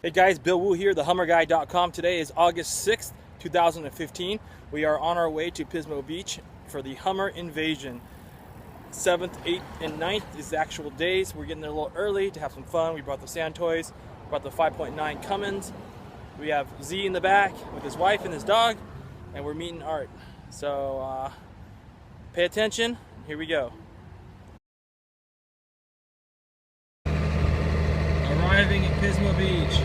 Hey guys, Bill Wu here, thehummerguy.com. Today is August 6th, 2015. We are on our way to Pismo Beach for the Hummer Invasion. 7th, 8th, and 9th is the actual days. We're getting there a little early to have some fun. We brought the sand toys, brought the 5.9 Cummins. We have Z in the back with his wife and his dog, and we're meeting Art. So pay attention, here we go. Arriving at Pismo Beach.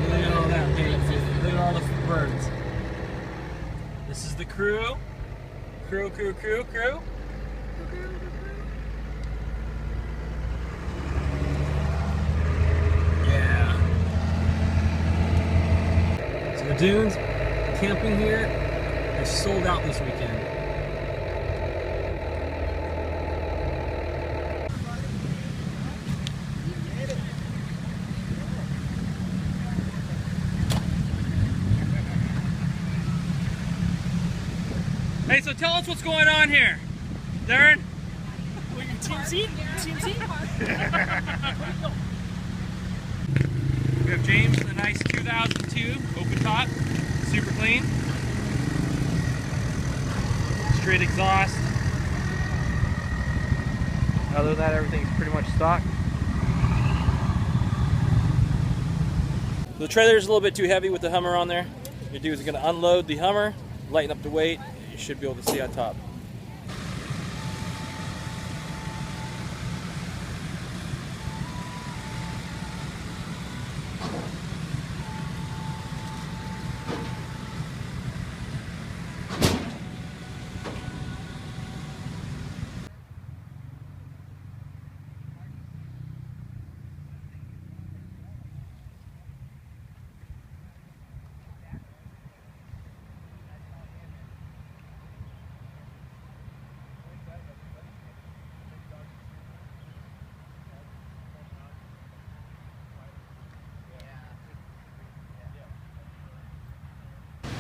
Look at all that paint. Look at all the birds. This is the crew. Crew. Yeah. So the dunes, camping here, is sold out this weekend. Hey, so tell us what's going on here, Darren. Well, your team seat? We have James in the nice 2002 open top, super clean, straight exhaust. Other than that, everything's pretty much stock. The trailer is a little bit too heavy with the Hummer on there. What you do is you're going to unload the Hummer, lighten up the weight. You should be able to see on top.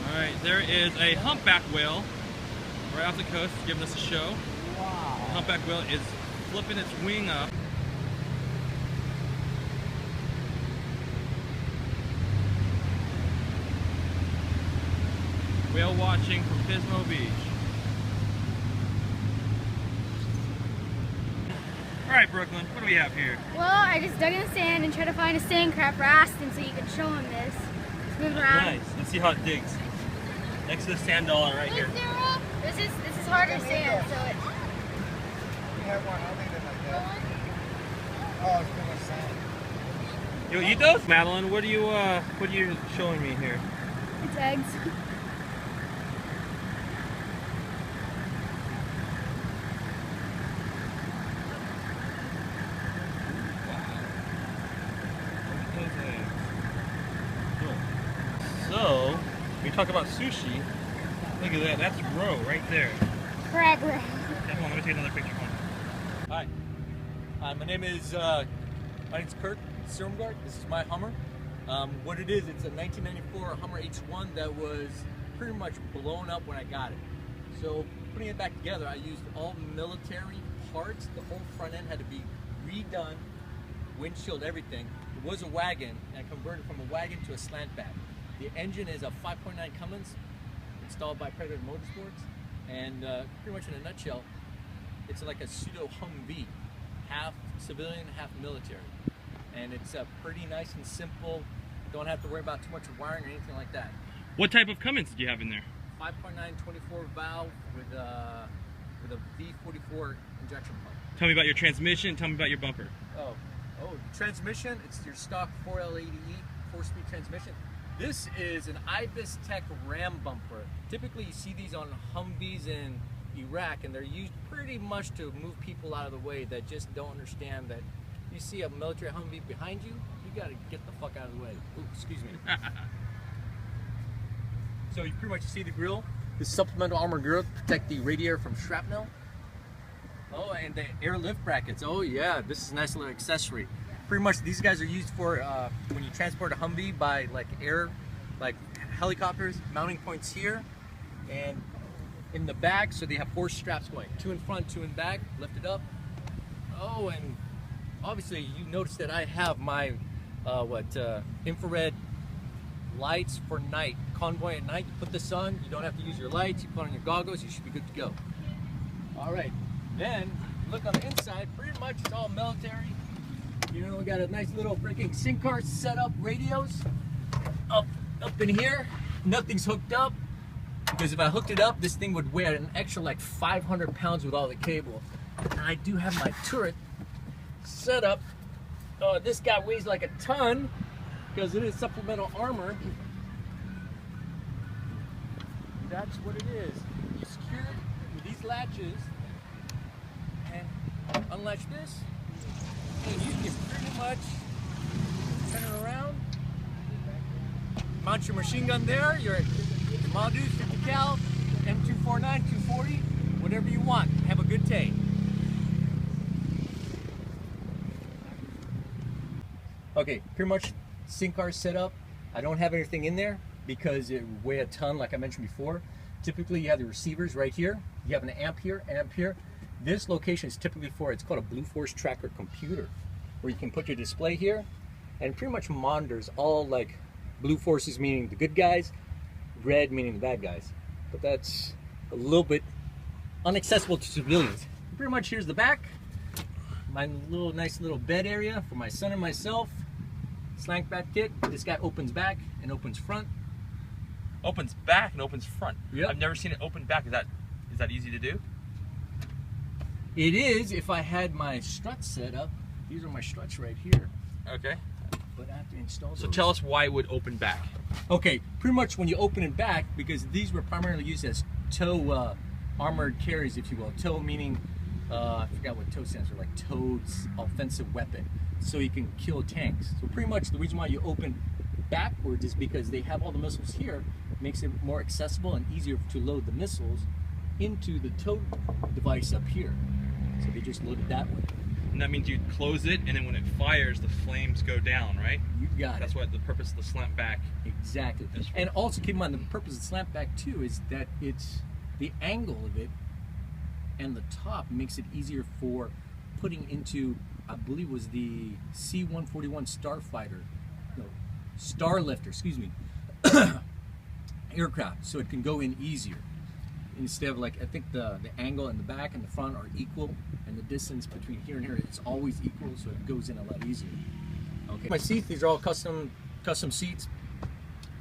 Alright, there is a humpback whale right off the coast giving us a show. Wow. The humpback whale is flipping its wing up. Whale watching from Pismo Beach. Alright, Brooklyn, what do we have here? Well, I just dug in the sand and tried to find a sand crab for Aston so you can show him this. Let's move around. Nice. Let's see how it digs. Next to the sand dollar right here. This is harder sand, so it. We have one other than like that. Oh, it's too much sand. You eat those? Madeline, what are you showing me here? It's eggs. So, when you talk about sushi, look at that, that's roe right there. Crab roe. Yeah, hold on, let me take another picture. Hi, my name's Kurt Sturmgard. This is my Hummer. What it is, it's a 1994 Hummer H1 that was pretty much blown up when I got it. So putting it back together, I used all military parts. The whole front end had to be redone, windshield, everything. It was a wagon, and I converted from a wagon to a slant back. The engine is a 5.9 Cummins installed by Predator Motorsports, and pretty much in a nutshell, it's like a pseudo Humvee, half civilian, half military, and it's pretty nice and simple. Don't have to worry about too much wiring or anything like that. What type of Cummins do you have in there? 5.9 24 valve with a V44 injection pump. Tell me about your transmission. Tell me about your bumper. Oh, transmission. It's your stock 4L80E 4-speed transmission. This is an Ibis Tech Ram bumper. Typically you see these on Humvees in Iraq, and they're used pretty much to move people out of the way that just don't understand that you see a military Humvee behind you, you gotta get the fuck out of the way. Ooh, excuse me. So you pretty much see the grill. This supplemental armor grill to protect the radiator from shrapnel. Oh, and the air lift brackets. Oh yeah, this is a nice little accessory. Pretty much these guys are used for when you transport a Humvee by like air, like helicopters, mounting points here and in the back, so they have 4 straps going, 2 in front, 2 in back, lift it up. Oh, and obviously you notice that I have my infrared lights for night. Convoy at night, you put this on, you don't have to use your lights, you put on your goggles, you should be good to go. All right, then look on the inside, pretty much it's all military. You know, we got a nice little freaking SIM card setup, radios up in here. Nothing's hooked up, because if I hooked it up, this thing would weigh an extra like 500 pounds with all the cable. And I do have my turret set up. This guy weighs like a ton because it is supplemental armor. That's what it is. You secure it with these latches and unlatch this, and you can pretty much turn it around. Mount your machine gun there, your Modus 50 cal, M249, 240, whatever you want. Have a good day. Okay, pretty much SIM card set up. I don't have anything in there because it weigh a ton, like I mentioned before. Typically, you have the receivers right here. You have an amp here, amp here. This location is typically for, it's called a Blue Force Tracker computer, where you can put your display here and pretty much monitors all, like, blue forces meaning the good guys, red meaning the bad guys. But that's a little bit inaccessible to civilians. Pretty much here's the back. My little nice little bed area for my son and myself. Slank back kit. This guy opens back and opens front. Opens back and opens front. Yep. I've never seen it open back. Is that easy to do? It is if I had my struts set up. These are my struts right here. Okay. But I have to install those. So tell us why it would open back. Okay, pretty much when you open it back, because these were primarily used as tow armored carriers, if you will. Tow meaning, I forgot what tow stands for, like tow's offensive weapon. So you can kill tanks. So pretty much the reason why you open backwards is because they have all the missiles here, makes it more accessible and easier to load the missiles into the tow device up here. So they just load it that way. And that means you close it, and then when it fires, the flames go down, right? You got That's it. what the purpose of the slant back. Exactly. And also keep in mind, the purpose of the slant back too is that it's the angle of it and the top makes it easier for putting into, I believe was the C-141 Starfighter, no, Starlifter, excuse me, aircraft, so it can go in easier. Instead of, like, I think the angle in the back and the front are equal, and the distance between here and here, it's always equal, so it goes in a lot easier. Okay. My seats, these are all custom seats.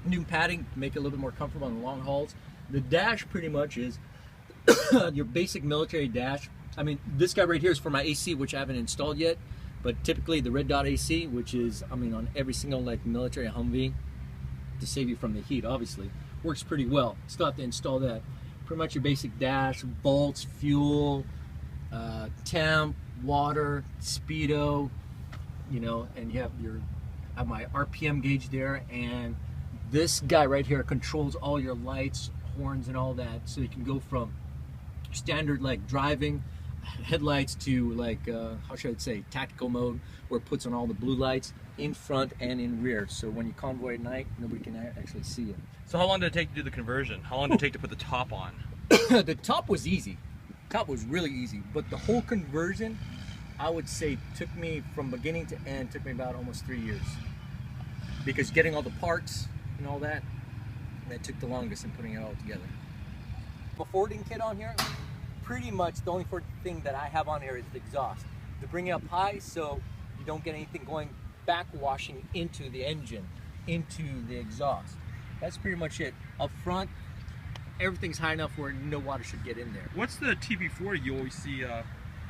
New padding, make it a little bit more comfortable on the long hauls. The dash pretty much is your basic military dash. I mean, this guy right here is for my AC, which I haven't installed yet, but typically the red dot AC, which is, I mean, on every single, like, military Humvee, to save you from the heat, obviously, works pretty well. Still have to install that. Pretty much your basic dash, bolts, fuel, temp, water, speedo, you know, and you have I have my RPM gauge there, and this guy right here controls all your lights, horns, and all that, so you can go from standard, like, driving headlights to, like, how should I say, tactical mode, where it puts on all the blue lights in front and in rear, so when you convoy at night, nobody can actually see you. So how long did it take to do the conversion? How long did it take to put the top on? The top was easy. Top was really easy, but the whole conversion, I would say, took me from beginning to end, took me about almost 3 years. Because getting all the parts and all that took the longest in putting it all together. The forwarding kit on here, pretty much the only thing that I have on here is the exhaust. To bring it up high so you don't get anything going backwashing into the engine, into the exhaust. That's pretty much it. Up front, everything's high enough where no water should get in there. What's the TP40 you always see?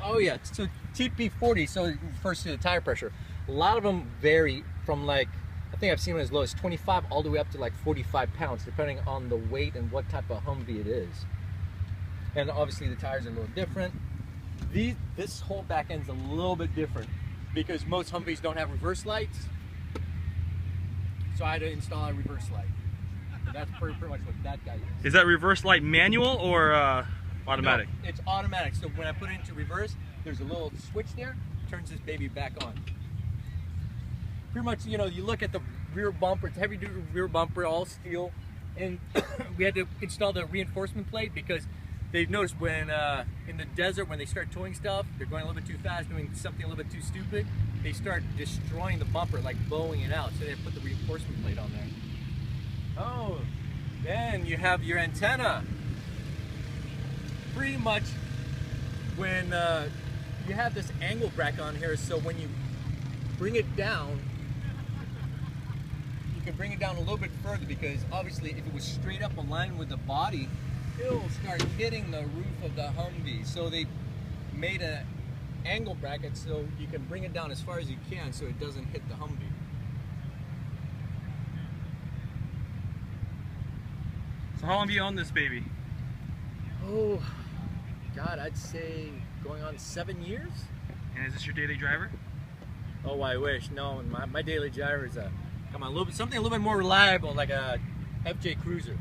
Oh yeah, so TP40, so it refers to the tire pressure. A lot of them vary from, like, I think I've seen them as low as 25 all the way up to like 45 pounds, depending on the weight and what type of Humvee it is. And obviously the tires are a little different. This whole back end's a little bit different because most Humvees don't have reverse lights. So I had to install a reverse light. So that's pretty much what that guy is. Is that reverse light manual or automatic? No, it's automatic. So when I put it into reverse, there's a little switch there, turns this baby back on. Pretty much, you know, you look at the rear bumper, it's heavy duty rear bumper, all steel, and we had to install the reinforcement plate because they've noticed when in the desert, when they start towing stuff, they're going a little bit too fast, doing something a little bit too stupid, they start destroying the bumper, like blowing it out, so they have to put the reinforcement plate on there. Oh, then you have your antenna. Pretty much when you have this angle bracket on here, so when you bring it down, you can bring it down a little bit further, because obviously if it was straight up aligned with the body, it'll start hitting the roof of the Humvee. So they made an angle bracket so you can bring it down as far as you can so it doesn't hit the Humvee. So how long have you owned this baby? Oh, God, I'd say going on 7 years. And is this your daily driver? Oh, I wish. No, my daily driver is come on, a little bit, something a little bit more reliable, like a FJ Cruiser.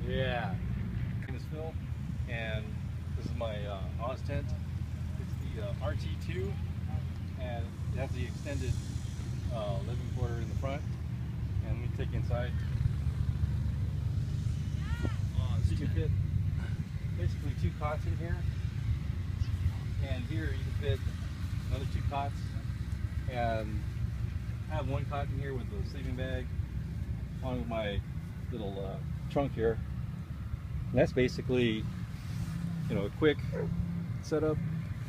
Yeah. My name is Phil, and this is my Oz tent. It's the RT2, and it has the extended living quarter in the front. And let me take you inside. So you can fit basically 2 cots in here, and here you can fit another 2 cots, and I have 1 cot in here with the sleeping bag along with my little trunk here. And that's basically, you know, a quick setup.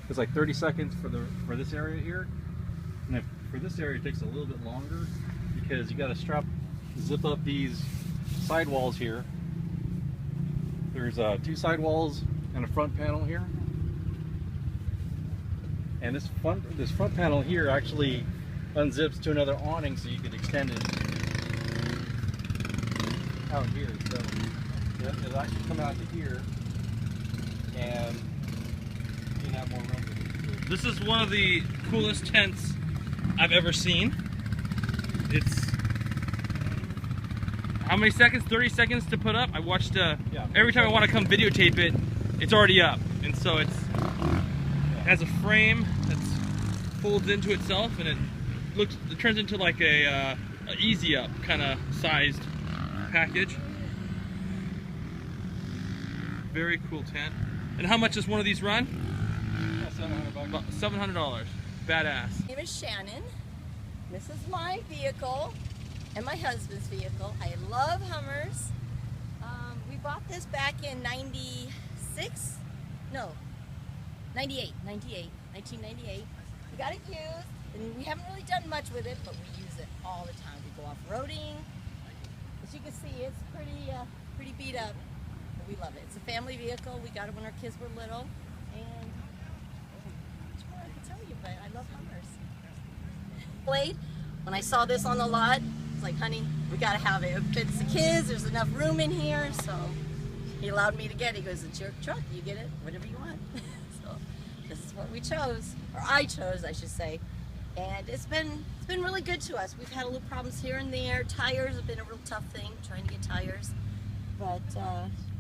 It's like 30 seconds for this area here, and for this area it takes a little bit longer because you got to zip up these sidewalls here. There's 2 sidewalls and a front panel here, and this front panel here actually unzips to another awning, so you could extend it out here. So it'll actually come out to here, and you can have more room. This is one of the coolest tents I've ever seen. It's how many seconds? 30 seconds to put up. I watched every time I want to come videotape it, it's already up. And so it has a frame that folds into itself, and it turns into like a easy up kind of sized package. Very cool tent. And how much does one of these run? $700. About $700. Badass. My name is Shannon. This is my vehicle and my husband's vehicle. I love Hummers. We bought this back in 96? No, 1998. We got it used, and we haven't really done much with it, but we use it all the time. We go off-roading. As you can see, it's pretty beat up, but we love it. It's a family vehicle. We got it when our kids were little, and much more I can tell you, but I love Hummers. When I saw this on the lot, it's like, honey, we gotta have it. It fits the kids, there's enough room in here, so he allowed me to get it. He goes, it's your truck, you get it, whatever you want. So this is what we chose, or I chose, I should say. And it's been really good to us. We've had a little problems here and there. Tires have been a real tough thing, trying to get tires. But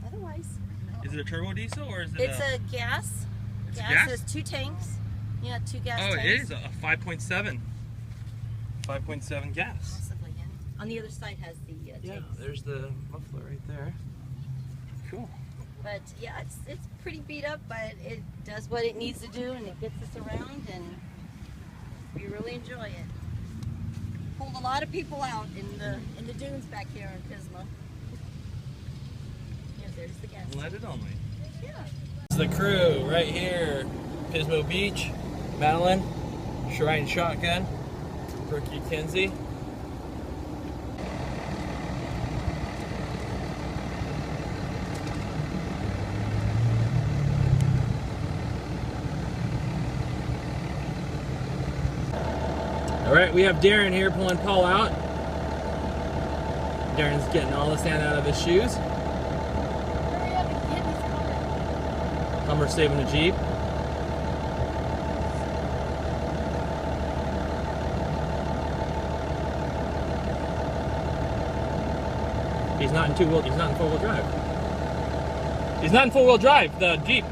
otherwise, no. Is it a turbo diesel or is it It's a gas. It's gas. gas? There's 2 tanks. Yeah, 2 gas Oh, tanks. it is a 5.7. 5.7 gas. Possibly, yeah. On the other side has the tanks. There's the muffler right there. Cool. But yeah, it's pretty beat up, but it does what it needs to do, and it gets us around, and we really enjoy it. Pulled a lot of people out in the dunes back here in Pismo. Yeah, there's the gas. Let it only. Yeah. It's the crew right here. Pismo Beach, Madeline, Shrine Shotgun, Brookie Kinsey. All right, we have Darren here pulling Paul out. Darren's getting all the sand out of his shoes. Hurry up and get this car. Hummer saving the Jeep. He's not in four-wheel drive. He's not in four-wheel drive, the Jeep.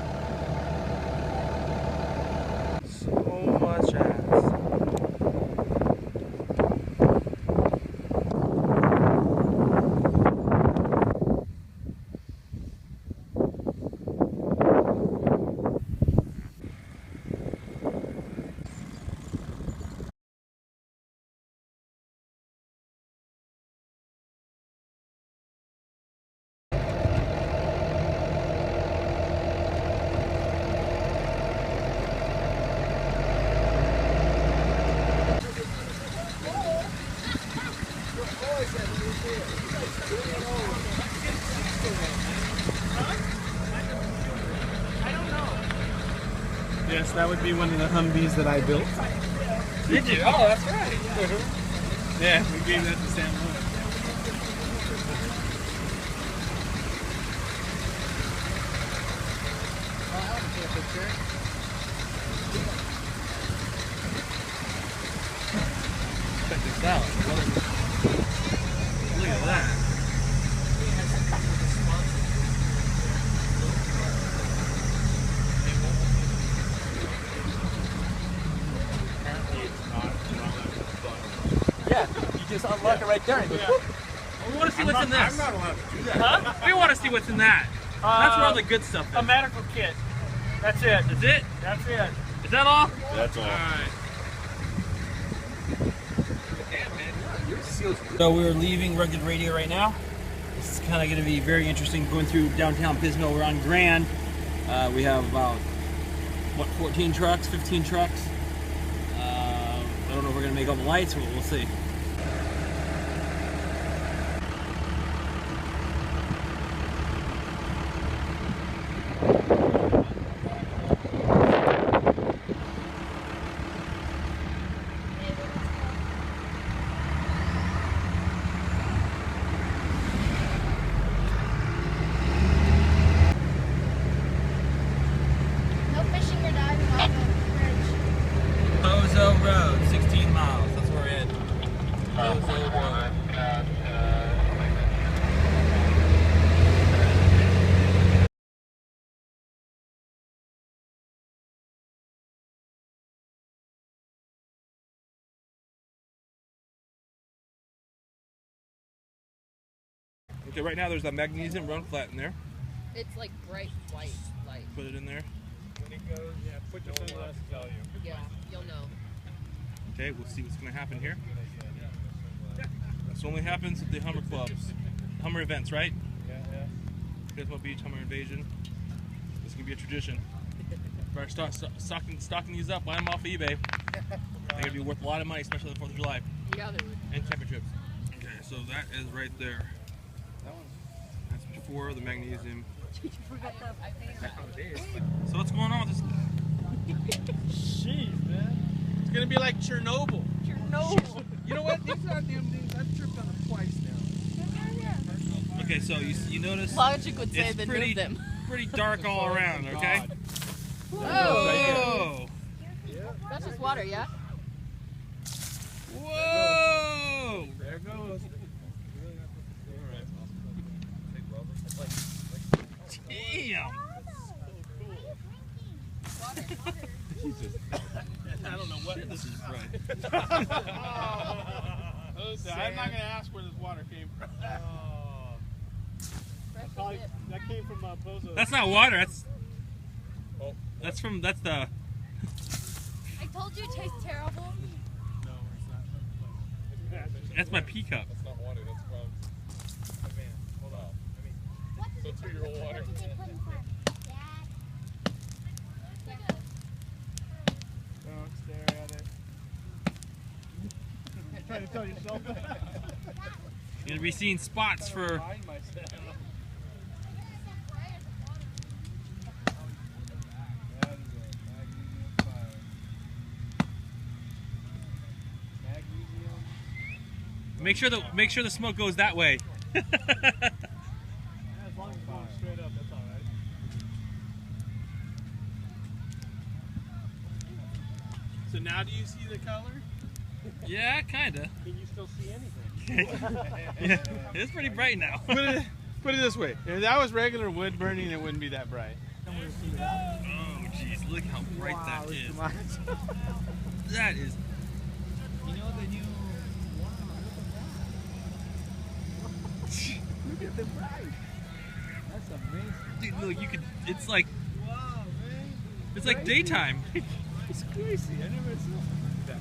So much ass. Yes, that would be one of the Humvees that I built. Did you? Oh, that's right. Yeah, we gave that to Sam Lewis. Check this out. Look at that. Yeah, you just unlock it right there and go, whoop. We want to see what's in this. I'm not allowed to do that. Huh? We want to see what's in that. That's where all the good stuff is. A medical kit. That's it. That's it? That's it. Is that all? That's all. Alright. So we're leaving Rugged Radio right now. This is kind of going to be very interesting going through downtown Pismo. We're on Grand. We have about, what, 14 trucks, 15 trucks. I don't know if we're going to make all the lights, but we'll see. No fishing or diving off the bridge. Bozo Road, 16 miles. That's where we're at. Bozo Road. Okay, right now there's a magnesium run flat in there. It's like bright white light. Put it in there. When it goes, yeah, put your sunglasses on. Yeah, you'll know. Okay, we'll see what's going to happen here. This only happens at the Hummer clubs. Hummer events, right? Yeah, yeah. Pismo Beach, Hummer Invasion. This can be a tradition. Better start stocking these up, buy them off of eBay. They're going to be worth a lot of money, especially on the 4th of July. Yeah, they would. And championships. Okay, so that is right there. That's before the magnesium. So what's going on with this? Jeez, man. It's gonna be like Chernobyl. Chernobyl. You know what? These goddamn things, I've tripped on them twice now. Okay, so you notice Logic would say it's they pretty, moved them. pretty dark all around, okay? Whoa! Whoa! That's just water, yeah? Whoa! There it goes. Damn! Jesus. I don't know what This is right. I'm not gonna ask where this water came from. That came from Bozo. That's not water. That's Oh. that's the. I told you it tastes terrible. No, it's not. That's my pea cup. That's not water. That's from. Oh, man, hold on. I mean, so 2-year-old water. Don't stare at it. You're trying to tell yourself that. You're gonna be seeing spots for. Remind myself. That is a magnesium fire. Magnesium. Make sure the smoke goes that way. As long as it's going straight up, that's all right. So now do you see the color? Yeah, kinda. Can you still see anything? Yeah, it's pretty bright now. Put it this way. If that was regular wood burning, it wouldn't be that bright. Oh, jeez, look how bright that is. That is. You know the new. Look at the bright. That's amazing. Dude, look, you could. It's like. Wow, man. It's like daytime. It's crazy. I never saw something like that.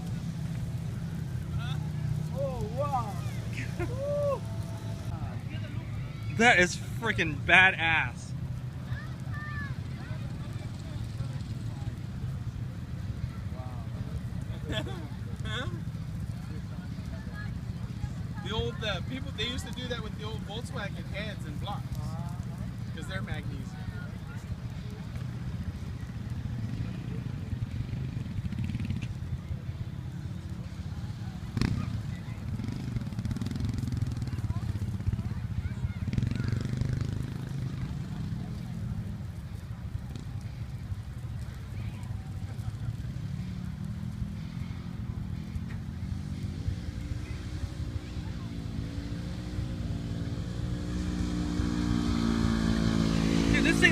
Oh, wow. That is freaking badass. The old people, they used to do that with the old Volkswagen heads and blocks. Because they're magnesium.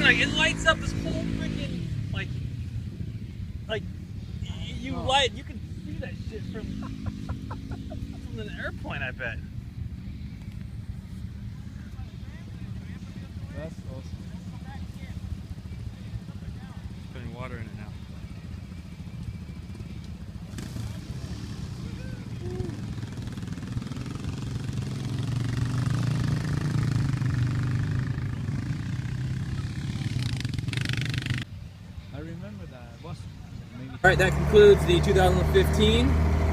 like it lights up this whole freaking like you light. You can see that shit from an airplane, I bet. That's awesome. Putting water in it now. I remember that. What's maybe All right, that concludes the 2015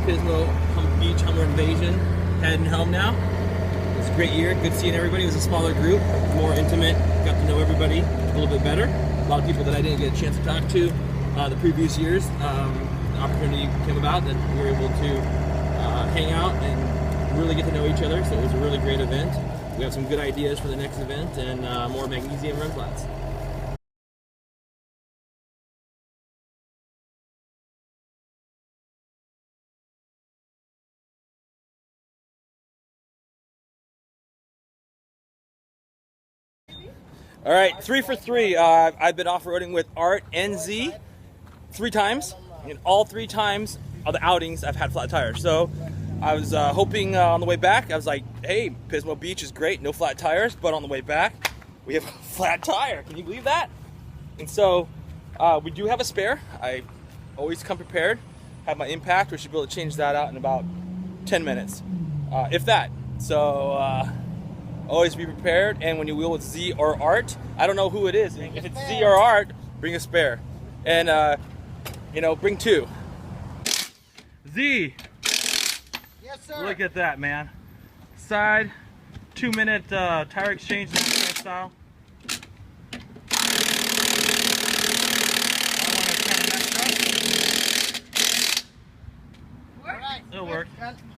Pismo Beach Hummer Invasion. Heading home now. It was a great year. Good seeing everybody. It was a smaller group, more intimate. Got to know everybody a little bit better. A lot of people that I didn't get a chance to talk to the previous years. The opportunity came about that we were able to hang out and really get to know each other. So it was a really great event. We have some good ideas for the next event and more magnesium run flats. All right, 3 for 3. I've been off-roading with Art and Z 3 times, and all 3 times of the outings I've had flat tires. So I was hoping on the way back, I was like, hey, Pismo Beach is great, no flat tires, but on the way back, we have a flat tire. Can you believe that? And so we do have a spare. I always come prepared, have my impact. We should be able to change that out in about 10 minutes, if that. So always be prepared, and when you wheel with Z or Art, I don't know who it is. If it's Z or Art, bring a spare. And, you know, bring 2. Z! Yes, sir. Look at that, man. Side, 2-minute tire exchange, NASCAR style. I want to kind of mess up. All right. It'll work. Got it.